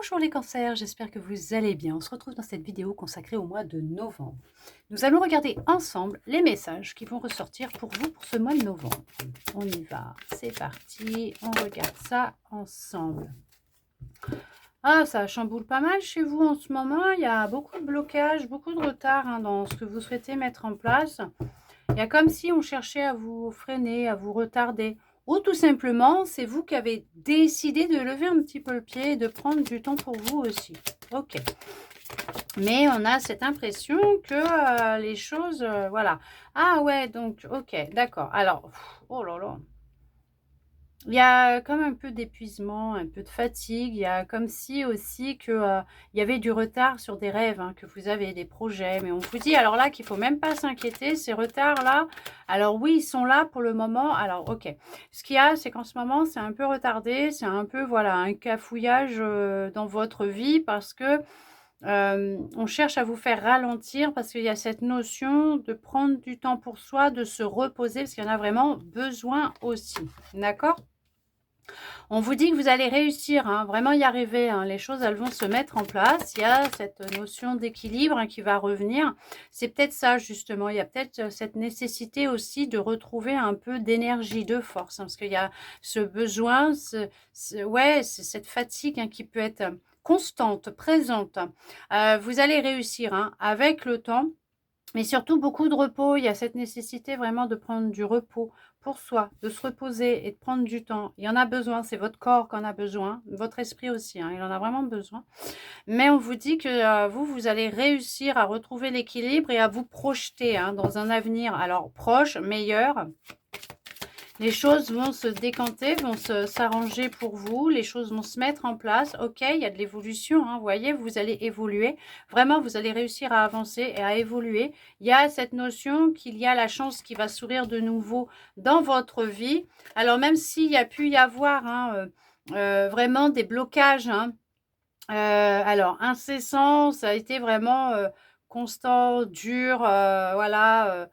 Bonjour les cancers, j'espère que vous allez bien. On se retrouve dans cette vidéo consacrée au mois de novembre. Nous allons regarder ensemble les messages qui vont ressortir pour vous pour ce mois de novembre. On y va, c'est parti, on regarde ça ensemble. Ah, ça chamboule pas mal chez vous en ce moment. Il y a beaucoup de blocages, beaucoup de retard dans ce que vous souhaitez mettre en place. Il y a comme si on cherchait à vous freiner, à vous retarder. Ou tout simplement, c'est vous qui avez décidé de lever un petit peu le pied et de prendre du temps pour vous aussi. Ok. Mais on a cette impression que les choses, voilà. Ah ouais, donc, ok, d'accord. Alors, oh là là. Il y a comme un peu d'épuisement, un peu de fatigue. Il y a comme si aussi que, il y avait du retard sur des rêves que vous avez, des projets. Mais on vous dit alors là qu'il ne faut même pas s'inquiéter. Ces retards-là, alors oui, ils sont là pour le moment. Alors ok, ce qu'il y a, c'est qu'en ce moment, c'est un peu retardé. C'est un peu, voilà, un cafouillage dans votre vie parce que on cherche à vous faire ralentir parce qu'il y a cette notion de prendre du temps pour soi, de se reposer parce qu'il y en a vraiment besoin aussi. D'accord ? On vous dit que vous allez réussir, vraiment y arriver. Les choses, elles vont se mettre en place. Il y a cette notion d'équilibre qui va revenir. C'est peut-être ça, justement. Il y a peut-être cette nécessité aussi de retrouver un peu d'énergie, de force. Parce qu'il y a ce besoin, ouais, c'est cette fatigue qui peut être constante, présente. Vous allez réussir avec le temps. Mais surtout beaucoup de repos. Il y a cette nécessité vraiment de prendre du repos pour soi, de se reposer et de prendre du temps. Il y en a besoin, c'est votre corps qui en a besoin, votre esprit aussi, il en a vraiment besoin. Mais on vous dit que vous allez réussir à retrouver l'équilibre et à vous projeter dans un avenir alors proche, meilleur. Les choses vont se décanter, vont s'arranger pour vous, les choses vont se mettre en place. Ok, il y a de l'évolution, vous voyez, vous allez évoluer. Vraiment, vous allez réussir à avancer et à évoluer. Il y a cette notion qu'il y a la chance qui va sourire de nouveau dans votre vie. Alors, même s'il y a pu y avoir vraiment des blocages, alors incessants, ça a été vraiment constant, dur, voilà.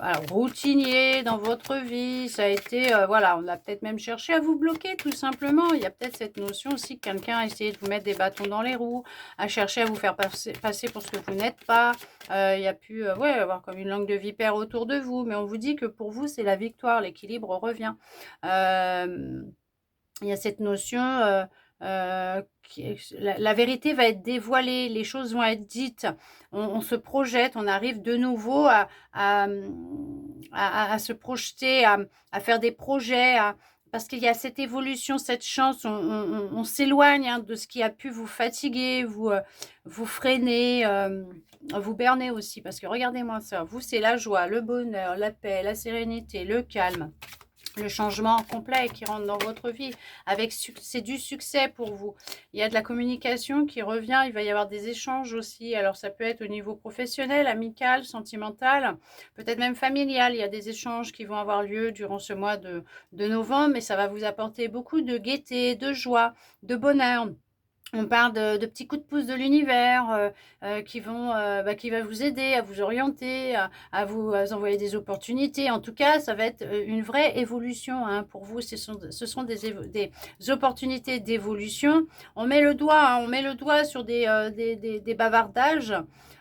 Alors, routinier dans votre vie, ça a été, voilà, on a peut-être même cherché à vous bloquer tout simplement. Il y a peut-être cette notion aussi que quelqu'un a essayé de vous mettre des bâtons dans les roues, a cherché à vous faire passer pour ce que vous n'êtes pas. Il y a pu ouais, avoir comme une langue de vipère autour de vous, mais on vous dit que pour vous, c'est la victoire, l'équilibre revient. Il y a cette notion, la vérité va être dévoilée, les choses vont être dites, on se projette, on arrive de nouveau à se projeter, à faire des projets, parce qu'il y a cette évolution, cette chance, on s'éloigne de ce qui a pu vous fatiguer, vous freiner, vous berner aussi, parce que regardez-moi ça, vous c'est la joie, le bonheur, la paix, la sérénité, le calme. Le changement complet qui rentre dans votre vie, c'est du succès pour vous. Il y a de la communication qui revient, il va y avoir des échanges aussi. Alors ça peut être au niveau professionnel, amical, sentimental, peut-être même familial. Il y a des échanges qui vont avoir lieu durant ce mois de novembre, mais ça va vous apporter beaucoup de gaieté, de joie, de bonheur. On parle de petits coups de pouce de l'univers qui va vous aider à vous orienter, à vous envoyer des opportunités. En tout cas, ça va être une vraie évolution pour vous. Ce sont des opportunités d'évolution. On met le doigt sur des bavardages.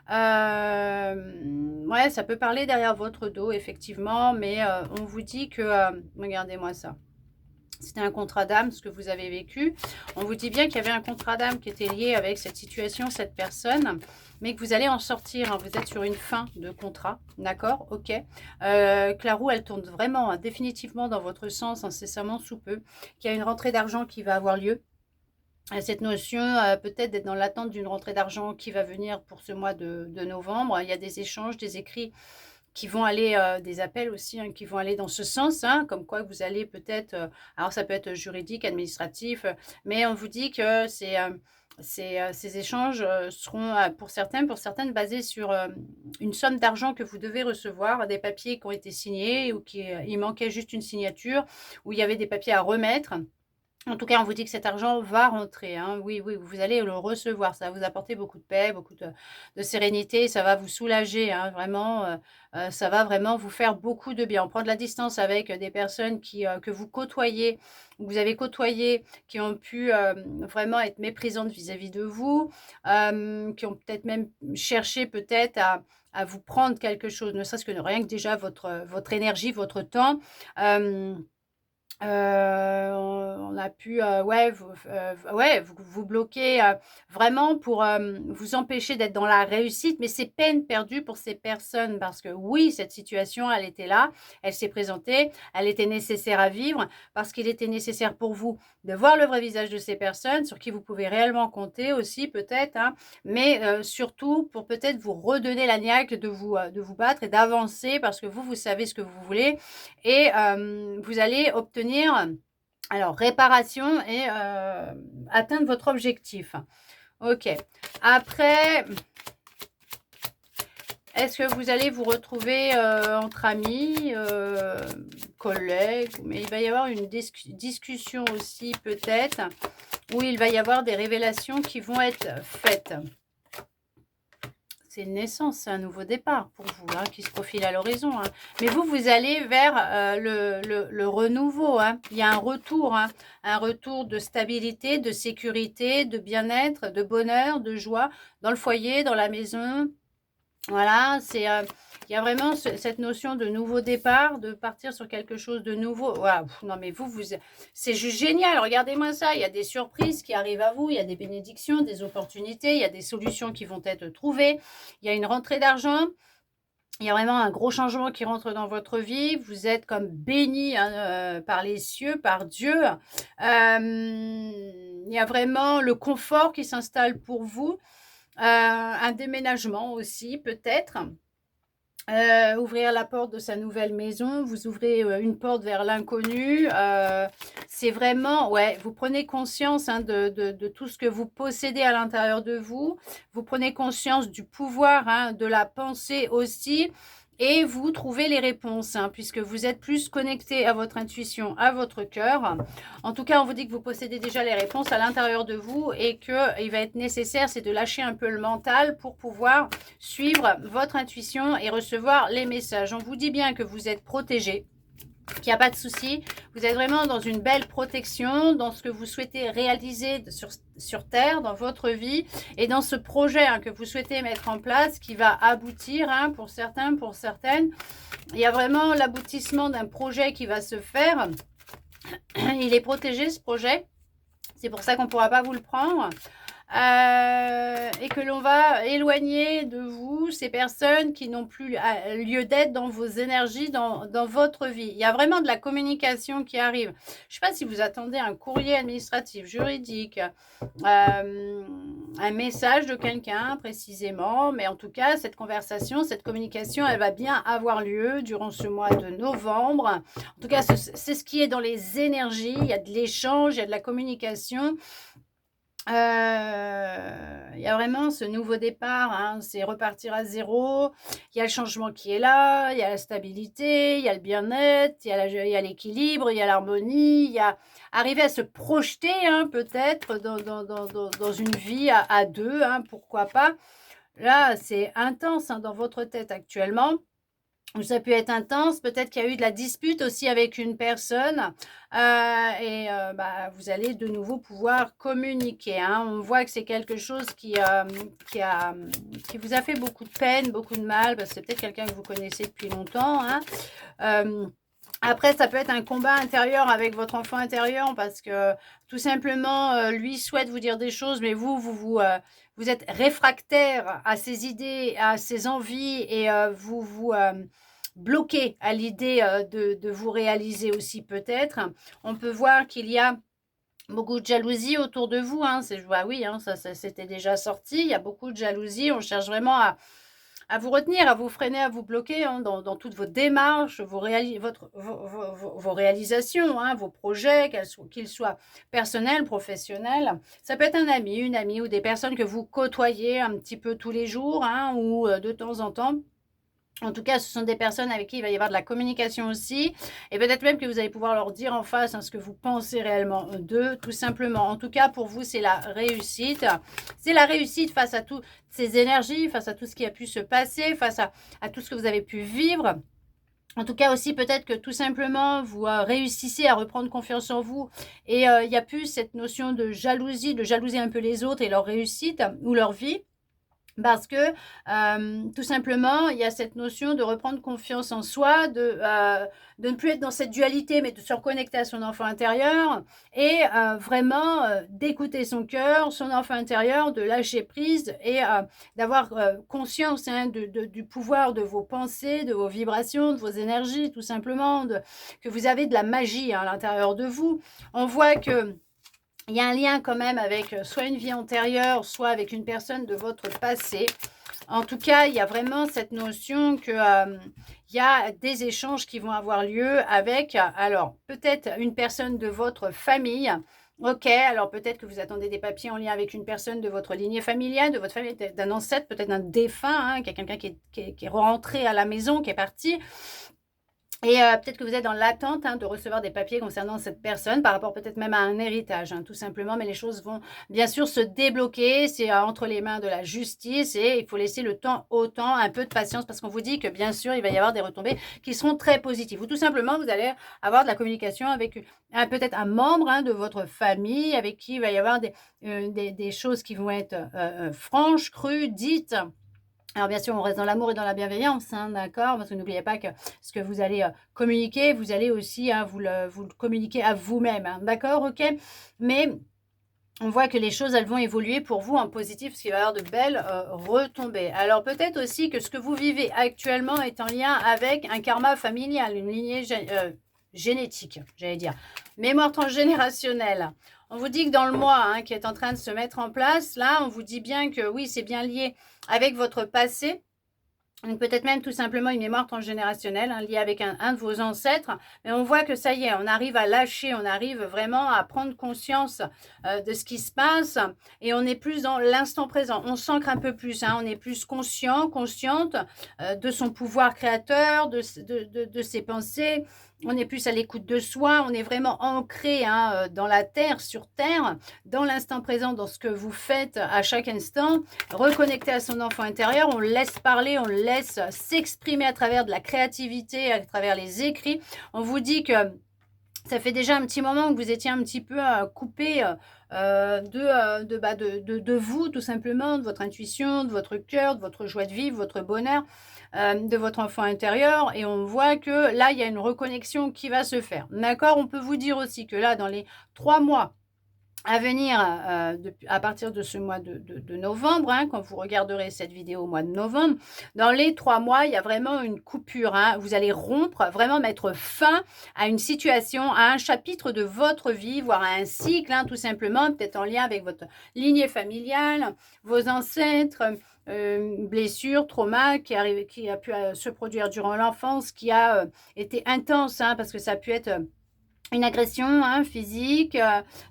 Ouais, ça peut parler derrière votre dos, effectivement, mais on vous dit que, regardez-moi ça. C'était un contrat d'âme, ce que vous avez vécu. On vous dit bien qu'il y avait un contrat d'âme qui était lié avec cette situation, cette personne, mais que vous allez en sortir. Vous êtes sur une fin de contrat, d'accord? Ok. Que la roue, elle tourne vraiment, définitivement dans votre sens, incessamment sous peu. Qu'il y a une rentrée d'argent qui va avoir lieu. Cette notion peut-être d'être dans l'attente d'une rentrée d'argent qui va venir pour ce mois de novembre. Il y a des échanges, des écrits qui vont aller, des appels aussi qui vont aller dans ce sens, comme quoi vous allez peut-être, alors ça peut être juridique, administratif, mais on vous dit que ces échanges seront pour certaines basés sur une somme d'argent que vous devez recevoir, des papiers qui ont été signés ou il manquait juste une signature, ou il y avait des papiers à remettre. En tout cas, on vous dit que cet argent va rentrer, hein. Oui, oui, vous allez le recevoir. Ça va vous apporter beaucoup de paix, beaucoup de sérénité. Ça va vous soulager, hein, vraiment. Ça va vraiment vous faire beaucoup de bien. On prend de la distance avec des personnes que vous côtoyez, que vous avez côtoyé, qui ont pu vraiment être méprisantes vis-à-vis de vous, qui ont peut-être même cherché peut-être à vous prendre quelque chose, ne serait-ce que rien que déjà votre énergie, votre temps. Euh, on a pu, ouais, vous bloquer, vraiment pour, vous empêcher d'être dans la réussite, mais c'est peine perdue pour ces personnes parce que oui, cette situation, elle était là, elle s'est présentée, elle était nécessaire à vivre parce qu'il était nécessaire pour vous de voir le vrai visage de ces personnes sur qui vous pouvez réellement compter aussi peut-être, hein, mais surtout pour peut-être vous redonner la niaque de vous battre et d'avancer parce que vous savez ce que vous voulez et vous allez obtenir alors réparation et atteindre votre objectif. Ok. Après, est-ce que vous allez vous retrouver entre amis, collègues, mais il va y avoir une discussion aussi peut-être, où il va y avoir des révélations qui vont être faites. C'est une naissance, c'est un nouveau départ pour vous, hein, qui se profile à l'horizon. Hein. Mais vous allez vers le renouveau. Hein. Il y a un retour de stabilité, de sécurité, de bien-être, de bonheur, de joie dans le foyer, dans la maison. Voilà, il y a vraiment cette notion de nouveau départ, de partir sur quelque chose de nouveau. Voilà. Non, mais c'est juste génial. Regardez-moi ça. Il y a des surprises qui arrivent à vous. Il y a des bénédictions, des opportunités. Il y a des solutions qui vont être trouvées. Il y a une rentrée d'argent. Il y a vraiment un gros changement qui rentre dans votre vie. Vous êtes comme béni, hein, par les cieux, par Dieu. Il y a vraiment le confort qui s'installe pour vous. Un déménagement aussi, peut-être. Ouvrir la porte de sa nouvelle maison, vous ouvrez une porte vers l'inconnu. C'est vraiment, ouais, vous prenez conscience, hein, de tout ce que vous possédez à l'intérieur de vous. Vous prenez conscience du pouvoir, hein, de la pensée aussi. Et vous trouvez les réponses, hein, puisque vous êtes plus connecté à votre intuition, à votre cœur. En tout cas, on vous dit que vous possédez déjà les réponses à l'intérieur de vous et qu'il va être nécessaire, c'est de lâcher un peu le mental pour pouvoir suivre votre intuition et recevoir les messages. On vous dit bien que vous êtes protégé, qu'il n'y a pas de souci. Vous êtes vraiment dans une belle protection, dans ce que vous souhaitez réaliser sur Terre, dans votre vie, et dans ce projet, hein, que vous souhaitez mettre en place, qui va aboutir, hein, pour certains, pour certaines. Il y a vraiment l'aboutissement d'un projet qui va se faire. Il est protégé, ce projet. C'est pour ça qu'on ne pourra pas vous le prendre. Et que l'on va éloigner de vous ces personnes qui n'ont plus lieu d'être dans vos énergies, dans votre vie. Il y a vraiment de la communication qui arrive. Je ne sais pas si vous attendez un courrier administratif, juridique, un message de quelqu'un précisément, mais en tout cas, cette conversation, cette communication, elle va bien avoir lieu durant ce mois de novembre. En tout cas, c'est ce qui est dans les énergies. Il y a de l'échange, il y a de la communication. Il y a vraiment ce nouveau départ, hein, c'est repartir à zéro. Il y a le changement qui est là, il y a la stabilité, il y a le bien-être, il y a l'équilibre, il y a l'harmonie, il y a arriver à se projeter, hein, peut-être dans une vie à deux, hein, pourquoi pas. Là, c'est intense, hein, dans votre tête actuellement. Ça a pu être intense, peut-être qu'il y a eu de la dispute aussi avec une personne vous allez de nouveau pouvoir communiquer. Hein. On voit que c'est quelque chose qui vous a fait beaucoup de peine, beaucoup de mal, parce que c'est peut-être quelqu'un que vous connaissez depuis longtemps. Hein. Après, ça peut être un combat intérieur avec votre enfant intérieur parce que tout simplement, lui souhaite vous dire des choses, mais vous êtes réfractaire à ses idées, à ses envies et vous bloquez à l'idée de vous réaliser aussi peut-être. On peut voir qu'il y a beaucoup de jalousie autour de vous. Hein. Oui, hein, ça c'était déjà sorti. Il y a beaucoup de jalousie. On cherche vraiment à vous retenir, à vous freiner, à vous bloquer, hein, dans toutes vos démarches, vos réalisations, hein, vos projets, qu'ils soient personnels, professionnels. Ça peut être un ami, une amie ou des personnes que vous côtoyez un petit peu tous les jours, hein, ou de temps en temps. En tout cas, ce sont des personnes avec qui il va y avoir de la communication aussi. Et peut-être même que vous allez pouvoir leur dire en face ce que vous pensez réellement d'eux, tout simplement. En tout cas, pour vous, c'est la réussite. C'est la réussite face à toutes ces énergies, face à tout ce qui a pu se passer, face à tout ce que vous avez pu vivre. En tout cas aussi, peut-être que tout simplement, vous réussissez à reprendre confiance en vous. Et il n'y a plus cette notion de jalouser un peu les autres et leur réussite ou leur vie. Parce que tout simplement, il y a cette notion de reprendre confiance en soi, de ne plus être dans cette dualité, mais de se reconnecter à son enfant intérieur et vraiment d'écouter son cœur, son enfant intérieur, de lâcher prise et d'avoir conscience du pouvoir de vos pensées, de vos vibrations, de vos énergies, tout simplement, que vous avez de la magie à l'intérieur de vous. On voit que il y a un lien quand même avec soit une vie antérieure, soit avec une personne de votre passé. En tout cas, il y a vraiment cette notion que il y a des échanges qui vont avoir lieu avec, alors, peut-être une personne de votre famille. Ok, alors peut-être que vous attendez des papiers en lien avec une personne de votre lignée familiale, de votre famille, d'un ancêtre, peut-être d'un défunt, quelqu'un qui est rentré à la maison, qui est parti. Et peut-être que vous êtes dans l'attente de recevoir des papiers concernant cette personne, par rapport peut-être même à un héritage, tout simplement. Mais les choses vont bien sûr se débloquer. C'est entre les mains de la justice et il faut laisser le temps au temps, un peu de patience, parce qu'on vous dit que bien sûr, il va y avoir des retombées qui seront très positives. Ou tout simplement, vous allez avoir de la communication avec peut-être un membre de votre famille, avec qui il va y avoir des choses qui vont être franches, crues, dites. Alors bien sûr, on reste dans l'amour et dans la bienveillance, d'accord? Parce que n'oubliez pas que ce que vous allez communiquer, vous allez aussi vous le communiquer à vous-même, d'accord? Ok? Mais on voit que les choses, elles vont évoluer pour vous en positif, parce qu'il va y avoir de belles retombées. Alors peut-être aussi que ce que vous vivez actuellement est en lien avec un karma familial, une lignée génétique, j'allais dire. Mémoire transgénérationnelle. On vous dit que dans le mois qui est en train de se mettre en place, là, on vous dit bien que oui, c'est bien lié avec votre passé. Donc peut-être même tout simplement une mémoire transgénérationnelle liée avec un de vos ancêtres. Mais on voit que ça y est, on arrive à lâcher, on arrive vraiment à prendre conscience de ce qui se passe. Et on est plus dans l'instant présent. On s'ancre un peu plus, on est plus conscient, consciente de son pouvoir créateur, de ses pensées. On est plus à l'écoute de soi, on est vraiment ancré dans la terre, sur terre, dans l'instant présent, dans ce que vous faites à chaque instant. Reconnecté à son enfant intérieur, on le laisse parler, on le laisse s'exprimer à travers de la créativité, à travers les écrits. On vous dit que ça fait déjà un petit moment que vous étiez un petit peu coupé de vous, tout simplement, de votre intuition, de votre cœur, de votre joie de vivre, votre bonheur, de votre enfant intérieur. Et on voit que là, il y a une reconnexion qui va se faire. D'accord? On peut vous dire aussi que là, dans les 3 mois à venir, à partir de ce mois de novembre, quand vous regarderez cette vidéo au mois de novembre, dans les 3 mois, il y a vraiment une coupure. Vous allez rompre, vraiment mettre fin à une situation, à un chapitre de votre vie, voire à un cycle, tout simplement, peut-être en lien avec votre lignée familiale, vos ancêtres, blessure, trauma qui a pu se produire durant l'enfance, qui a été intense, parce que ça a pu être une agression physique,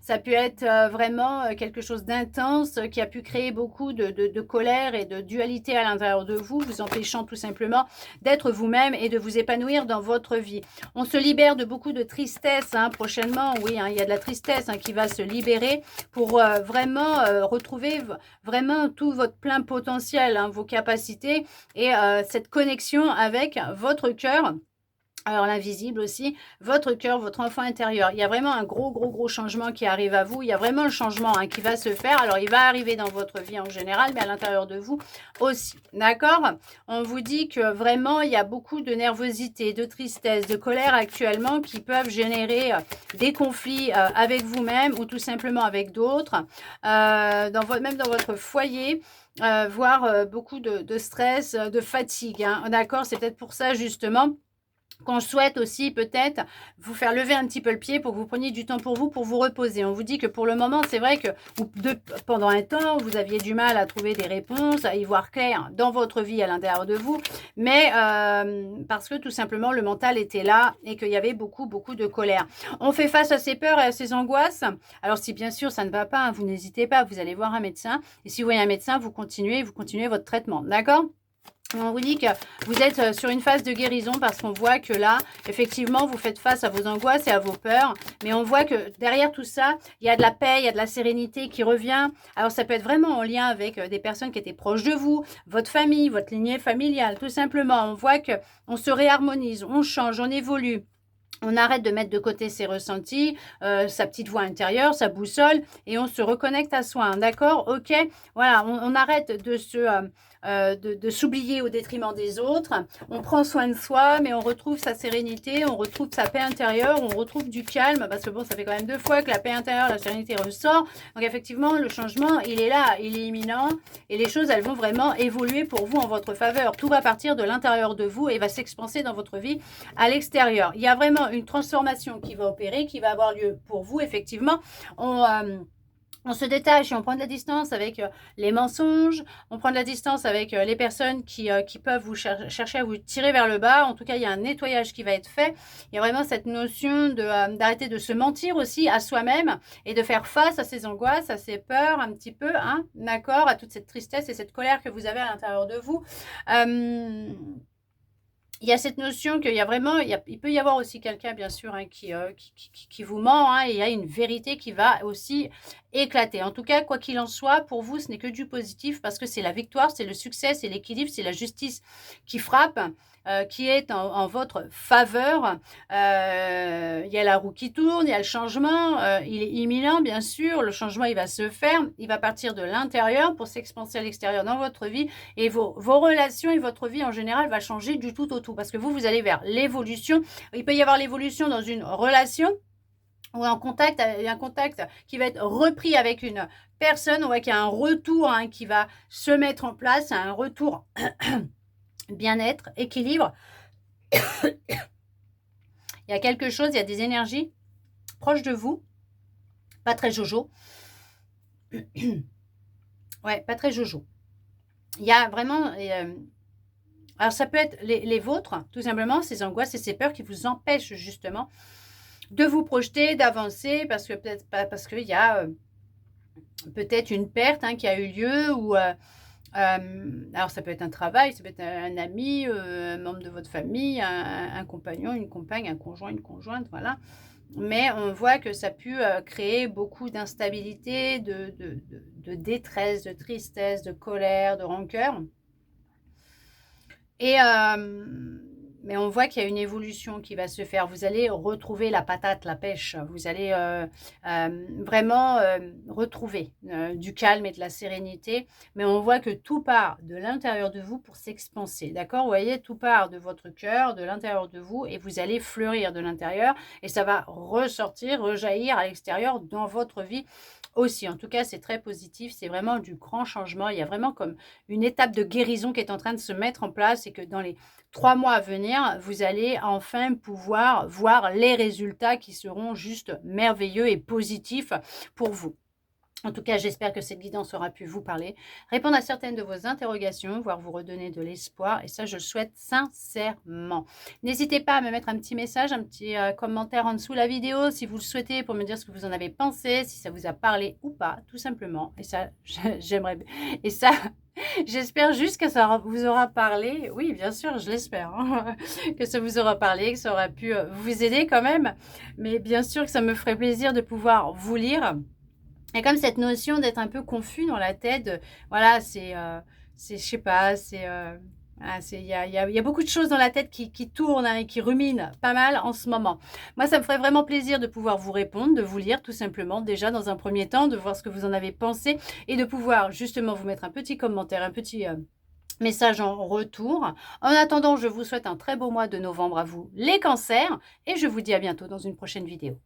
ça peut être vraiment quelque chose d'intense qui a pu créer beaucoup de colère et de dualité à l'intérieur de vous, vous empêchant tout simplement d'être vous-même et de vous épanouir dans votre vie. On se libère de beaucoup de tristesse prochainement, oui, il y a de la tristesse qui va se libérer pour vraiment retrouver vraiment tout votre plein potentiel, vos capacités et cette connexion avec votre cœur. Alors l'invisible aussi, votre cœur, votre enfant intérieur. Il y a vraiment un gros changement qui arrive à vous. Il y a vraiment un changement qui va se faire. Alors il va arriver dans votre vie en général, mais à l'intérieur de vous aussi. D'accord? On vous dit que vraiment il y a beaucoup de nervosité, de tristesse, de colère actuellement qui peuvent générer des conflits avec vous-même ou tout simplement avec d'autres. Même dans votre foyer. Voire beaucoup de stress, de fatigue. D'accord? C'est peut-être pour ça justement qu'on souhaite aussi peut-être vous faire lever un petit peu le pied pour que vous preniez du temps pour vous reposer. On vous dit que pour le moment, c'est vrai que pendant un temps, vous aviez du mal à trouver des réponses, à y voir clair dans votre vie à l'intérieur de vous, mais parce que tout simplement, le mental était là et qu'il y avait beaucoup de colère. On fait face à ces peurs et à ces angoisses. Alors si bien sûr ça ne va pas, vous n'hésitez pas, vous allez voir un médecin. Et si vous voyez un médecin, vous continuez votre traitement. D'accord ? On vous dit que vous êtes sur une phase de guérison parce qu'on voit que là, effectivement, vous faites face à vos angoisses et à vos peurs. Mais on voit que derrière tout ça, il y a de la paix, il y a de la sérénité qui revient. Alors, ça peut être vraiment en lien avec des personnes qui étaient proches de vous, votre famille, votre lignée familiale, tout simplement. On voit qu'on se réharmonise, on change, on évolue. On arrête de mettre de côté ses ressentis, sa petite voix intérieure, sa boussole, et on se reconnecte à soi, hein, d'accord? Ok, voilà, on arrête de s'oublier au détriment des autres. On prend soin de soi, mais on retrouve sa sérénité, on retrouve sa paix intérieure, on retrouve du calme, parce que bon, ça fait quand même 2 fois que la paix intérieure, la sérénité ressort. Donc effectivement, le changement, il est là, il est imminent, et les choses, elles vont vraiment évoluer pour vous en votre faveur. Tout va partir de l'intérieur de vous et va s'expanser dans votre vie à l'extérieur. Il y a vraiment une transformation qui va opérer, qui va avoir lieu pour vous, effectivement. On se détache et on prend de la distance avec les mensonges, on prend de la distance avec les personnes qui peuvent vous chercher à vous tirer vers le bas. En tout cas, il y a un nettoyage qui va être fait. Il y a vraiment cette notion d'arrêter de se mentir aussi à soi-même et de faire face à ses angoisses, à ses peurs un petit peu, hein, d'accord, à toute cette tristesse et cette colère que vous avez à l'intérieur de vous. Il y a cette notion qu'il y a vraiment, il peut y avoir aussi quelqu'un, bien sûr, hein, qui vous ment, hein, et il y a une vérité qui va aussi éclater. En tout cas, quoi qu'il en soit, pour vous, ce n'est que du positif parce que c'est la victoire, c'est le succès, c'est l'équilibre, c'est la justice qui frappe, qui est en votre faveur. Il y a la roue qui tourne, il y a le changement, il est imminent, bien sûr. Le changement, il va se faire, il va partir de l'intérieur pour s'expanser à l'extérieur dans votre vie et vos relations et votre vie en général va changer du tout au tout parce que vous allez vers l'évolution. Il peut y avoir l'évolution dans une relation ou un contact qui va être repris avec une personne. On voit qu'il y a un retour, hein, qui va se mettre en place, un retour bien-être, équilibre. Il y a quelque chose, il y a des énergies proches de vous, pas très jojo. Ouais, pas très jojo. Il y a vraiment... alors, ça peut être les vôtres, tout simplement, ces angoisses et ces peurs qui vous empêchent justement de vous projeter, d'avancer, parce que peut-être pas, parce qu'il y a peut-être une perte, hein, qui a eu lieu, ou alors ça peut être un travail, ça peut être un ami, un membre de votre famille, un compagnon, une compagne, un conjoint, une conjointe, voilà. Mais on voit que ça a pu créer beaucoup d'instabilité, de détresse, de tristesse, de colère, de rancœur. Et mais on voit qu'il y a une évolution qui va se faire. Vous allez retrouver la patate, la pêche. Vous allez vraiment retrouver du calme et de la sérénité. Mais on voit que tout part de l'intérieur de vous pour s'expanser. D'accord? Vous voyez, tout part de votre cœur, de l'intérieur de vous. Et vous allez fleurir de l'intérieur. Et ça va ressortir, rejaillir à l'extérieur dans votre vie aussi. En tout cas, c'est très positif. C'est vraiment du grand changement. Il y a vraiment comme une étape de guérison qui est en train de se mettre en place et que dans les 3 mois à venir, vous allez enfin pouvoir voir les résultats qui seront juste merveilleux et positifs pour vous. En tout cas, j'espère que cette guidance aura pu vous parler, répondre à certaines de vos interrogations, voire vous redonner de l'espoir. Et ça, je le souhaite sincèrement. N'hésitez pas à me mettre un petit message, un petit commentaire en dessous de la vidéo, si vous le souhaitez, pour me dire ce que vous en avez pensé, si ça vous a parlé ou pas, tout simplement. Et ça, j'aimerais... Et ça... J'espère juste que ça vous aura parlé. Oui, bien sûr, je l'espère. Hein, que ça vous aura parlé, que ça aura pu vous aider quand même. Mais bien sûr que ça me ferait plaisir de pouvoir vous lire. Et comme cette notion d'être un peu confus dans la tête, voilà, je sais pas, voilà, il y a beaucoup de choses dans la tête qui tournent, hein, et qui ruminent pas mal en ce moment. Moi, ça me ferait vraiment plaisir de pouvoir vous répondre, de vous lire tout simplement, déjà dans un premier temps, de voir ce que vous en avez pensé et de pouvoir justement vous mettre un petit commentaire, un petit message en retour. En attendant, je vous souhaite un très beau mois de novembre à vous, les cancers, et je vous dis à bientôt dans une prochaine vidéo.